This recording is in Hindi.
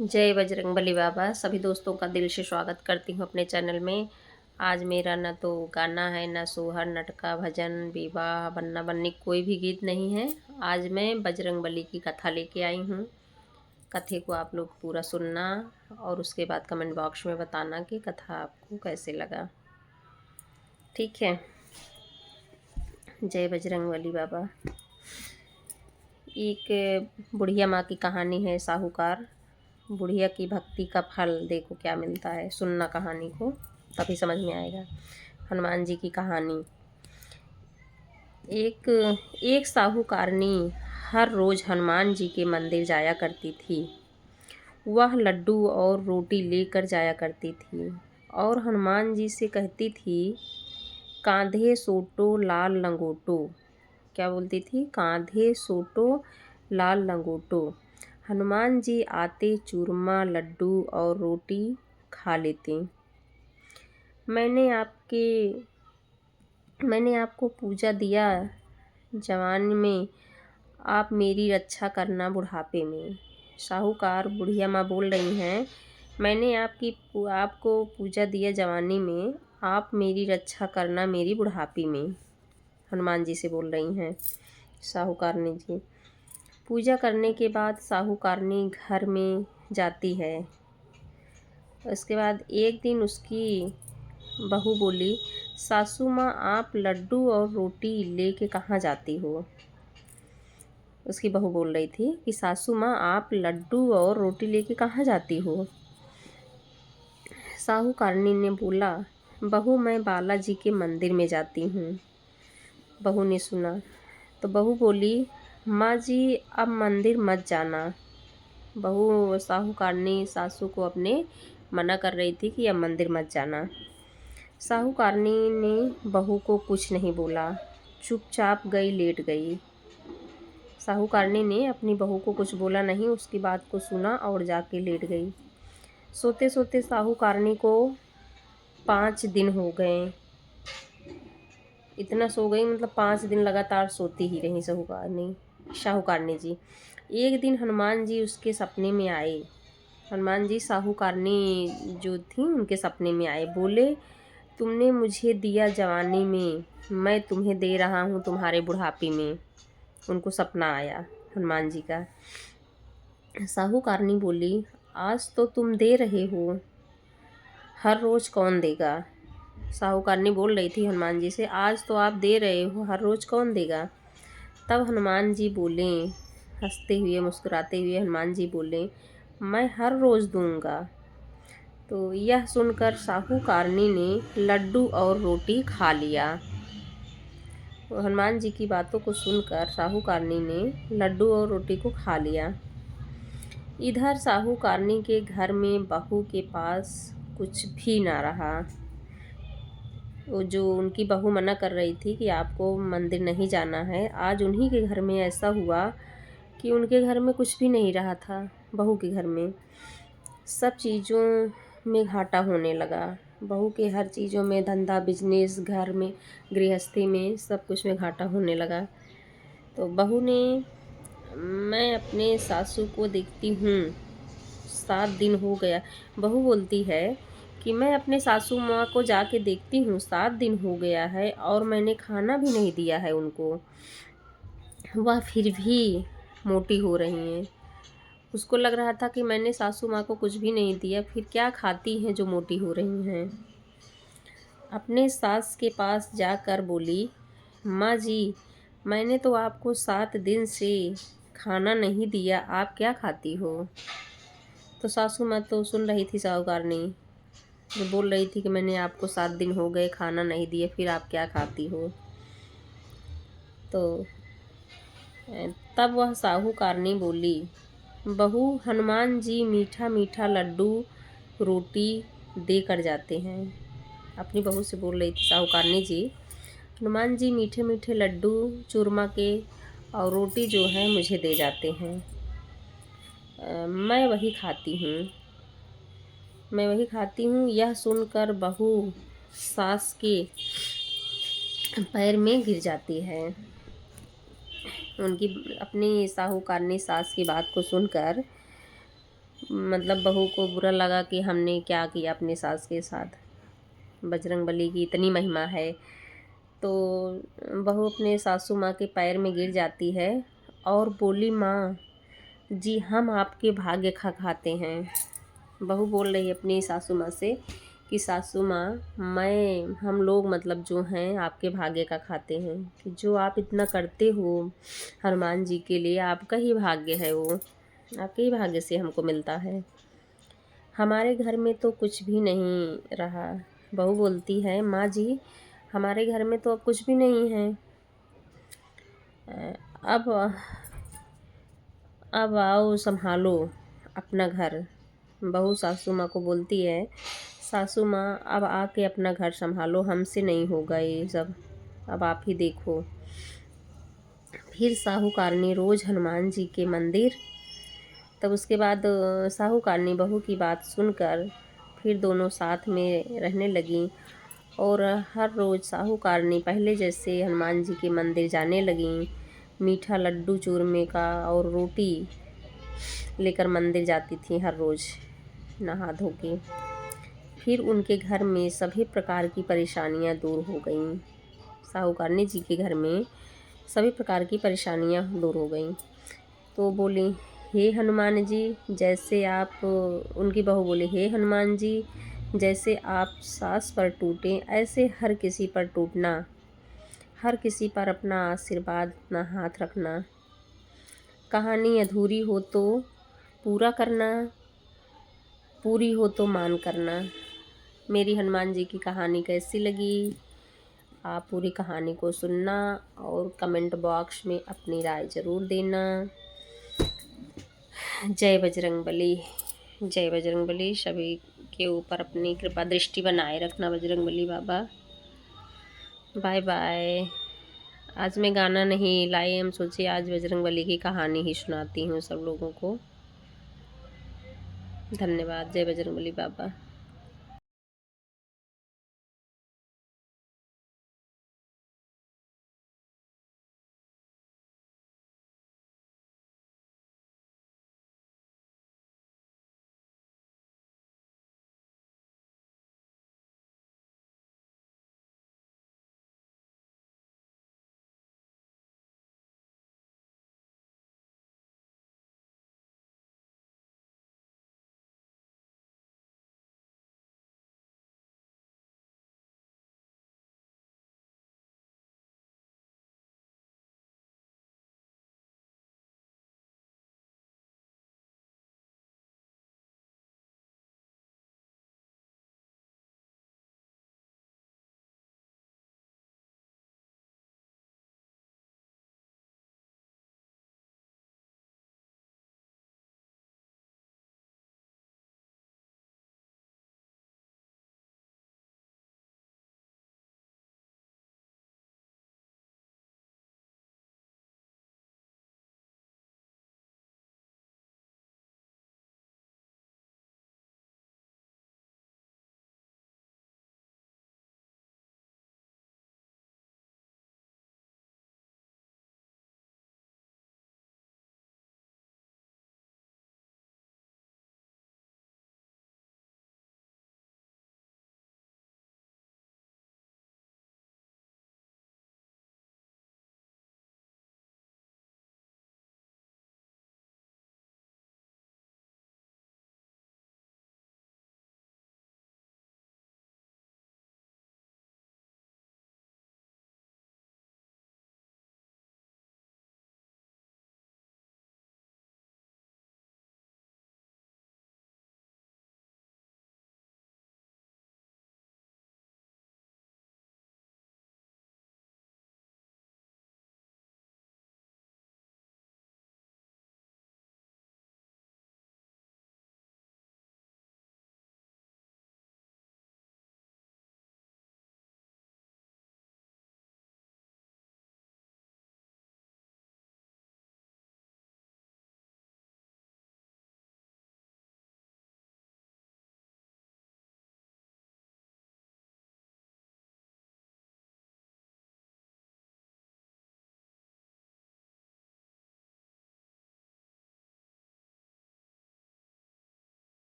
जय बजरंगबली बाबा। सभी दोस्तों का दिल से स्वागत करती हूँ अपने चैनल में। आज मेरा न तो गाना है, न सोहर, नटका, भजन, विवाह, बन्ना बन्नी कोई भी गीत नहीं है। आज मैं बजरंगबली की कथा लेके आई हूँ। कथे को आप लोग पूरा सुनना और उसके बाद कमेंट बॉक्स में बताना कि कथा आपको कैसे लगा। ठीक है। जय बजरंगबली बाबा। एक बुढ़िया माँ की कहानी है, साहूकार। बुढ़िया की भक्ति का फल देखो क्या मिलता है। सुनना कहानी को, तभी समझ में आएगा। हनुमान जी की कहानी। एक एक साहूकारनी हर रोज हनुमान जी के मंदिर जाया करती थी। वह लड्डू और रोटी लेकर जाया करती थी और हनुमान जी से कहती थी, कांधे सोटो लाल लंगोटो। क्या बोलती थी? कांधे सोटो लाल लंगोटो। हनुमान जी आते, चूरमा, लड्डू और रोटी खा लेते। मैंने आपके मैंने आपको पूजा दिया जवानी में, आप मेरी रक्षा करना बुढ़ापे में। साहूकार बुढ़िया माँ बोल रही हैं, मैंने आपको पूजा दिया जवानी में, आप मेरी रक्षा करना मेरी बुढ़ापी में। हनुमान जी से बोल रही हैं साहूकारनी जी। पूजा करने के बाद साहूकारनी घर में जाती है। उसके बाद एक दिन उसकी बहू बोली, सासू माँ आप लड्डू और रोटी लेके कहाँ जाती हो? उसकी बहू बोल रही थी कि सासू माँ आप लड्डू और रोटी लेके कहाँ जाती हो? साहूकारनी ने बोला, बहू मैं बालाजी के मंदिर में जाती हूँ। बहू ने सुना तो बहू बोली, माँ जी अब मंदिर मत जाना। बहू साहूकारनी सासू को अपने मना कर रही थी कि अब मंदिर मत जाना। साहूकारनी ने बहू को कुछ नहीं बोला, चुपचाप गई, लेट गई। साहूकारनी ने अपनी बहू को कुछ बोला नहीं, उसकी बात को सुना और जाके लेट गई। सोते सोते साहूकारनी को 5 दिन हो गए। इतना सो गई, मतलब 5 दिन लगातार सोती ही रही साहूकारनी जी। एक दिन हनुमान जी उसके सपने में आए। हनुमान जी साहूकारनी जो थी उनके सपने में आए। बोले, तुमने मुझे दिया जवानी में, मैं तुम्हें दे रहा हूँ तुम्हारे बुढ़ापे में। उनको सपना आया हनुमान जी का। साहूकारनी बोली, आज तो तुम दे रहे हो, हर रोज कौन देगा? साहूकारनी बोल रही थी हनुमान जी से, आज तो आप दे रहे हो, हर रोज कौन देगा? तब हनुमान जी बोले, हंसते हुए मुस्कुराते हुए हनुमान जी बोले, मैं हर रोज दूंगा। तो यह सुनकर साहूकारनी ने लड्डू और रोटी खा लिया। हनुमान जी की बातों को सुनकर साहूकारनी ने लड्डू और रोटी को खा लिया। इधर साहूकारनी के घर में बहू के पास कुछ भी ना रहा। वो जो उनकी बहू मना कर रही थी कि आपको मंदिर नहीं जाना है, आज उन्हीं के घर में ऐसा हुआ कि उनके घर में कुछ भी नहीं रहा था। बहू के घर में सब चीज़ों में घाटा होने लगा। बहू के हर चीज़ों में, धंधा, बिजनेस, घर में, गृहस्थी में, सब कुछ में घाटा होने लगा। तो बहू ने, मैं अपने सासू को देखती हूँ 7 दिन हो गया। बहू बोलती है कि मैं अपने सासू माँ को जाके देखती हूँ 7 दिन हो गया है और मैंने खाना भी नहीं दिया है उनको, वह फिर भी मोटी हो रही हैं। उसको लग रहा था कि मैंने सासू माँ को कुछ भी नहीं दिया, फिर क्या खाती हैं जो मोटी हो रही हैं। अपने सास के पास जाकर बोली, माँ जी मैंने तो आपको 7 दिन से खाना नहीं दिया, आप क्या खाती हो? तो सासू माँ तो सुन रही थी साहूकारनी, जो बोल रही थी कि मैंने आपको 7 दिन हो गए खाना नहीं दिया, फिर आप क्या खाती हो? तो तब वह साहूकारनी बोली, बहू हनुमान जी मीठा मीठा लड्डू रोटी दे कर जाते हैं। अपनी बहू से बोल रही थी साहूकारनी जी, हनुमान जी मीठे मीठे लड्डू चूरमा के और रोटी जो है मुझे दे जाते हैं। मैं वही खाती हूँ, मैं वही खाती हूँ। यह सुनकर बहू सास के पैर में गिर जाती है। उनकी अपनी साहूकारनी सास की बात को सुनकर मतलब बहू को बुरा लगा कि हमने क्या किया अपनी सास के साथ। बजरंगबली की इतनी महिमा है। तो बहू अपने सासू माँ के पैर में गिर जाती है और बोली, माँ जी हम आपके भाग्य खा खाते हैं। बहू बोल रही है अपनी सासू माँ से कि सासू माँ, हम लोग मतलब जो हैं आपके भाग्य का खाते हैं, कि जो आप इतना करते हो हनुमान जी के लिए, आपका ही भाग्य है, वो आपके ही भाग्य से हमको मिलता है। हमारे घर में तो कुछ भी नहीं रहा। बहू बोलती है, माँ जी हमारे घर में तो अब कुछ भी नहीं है। अब आओ संभालो अपना घर। बहू सासू माँ को बोलती है, सासू माँ अब आके अपना घर संभालो, हमसे नहीं होगा ये सब, अब आप ही देखो। फिर साहूकारनी रोज़ हनुमान जी के मंदिर। तब उसके बाद साहूकारनी बहू की बात सुनकर फिर दोनों साथ में रहने लगी और हर रोज़ साहूकारनी पहले जैसे हनुमान जी के मंदिर जाने लगी। मीठा लड्डू चूरमे का और रोटी लेकर मंदिर जाती थी हर रोज़ नहा धो के। फिर उनके घर में सभी प्रकार की परेशानियां दूर हो गईं। साहूकारनी जी के घर में सभी प्रकार की परेशानियां दूर हो गईं। तो बोली, हे हनुमान जी जैसे आप, उनकी बहू बोली, हे हनुमान जी जैसे आप सास पर टूटे ऐसे हर किसी पर टूटना, हर किसी पर अपना आशीर्वाद, अपना हाथ रखना। कहानी अधूरी हो तो पूरा करना, पूरी हो तो मान करना। मेरी हनुमान जी की कहानी कैसी लगी, आप पूरी कहानी को सुनना और कमेंट बॉक्स में अपनी राय ज़रूर देना। जय बजरंगबली, जय बजरंगबली। सभी के ऊपर अपनी कृपा दृष्टि बनाए रखना बजरंगबली बाबा। Bye bye. आज मैं गाना नहीं लाई, हम सोचे आज बजरंगबली की कहानी ही सुनाती हूँ सब लोगों को। धन्यवाद। जय बजरंगबली बाबा।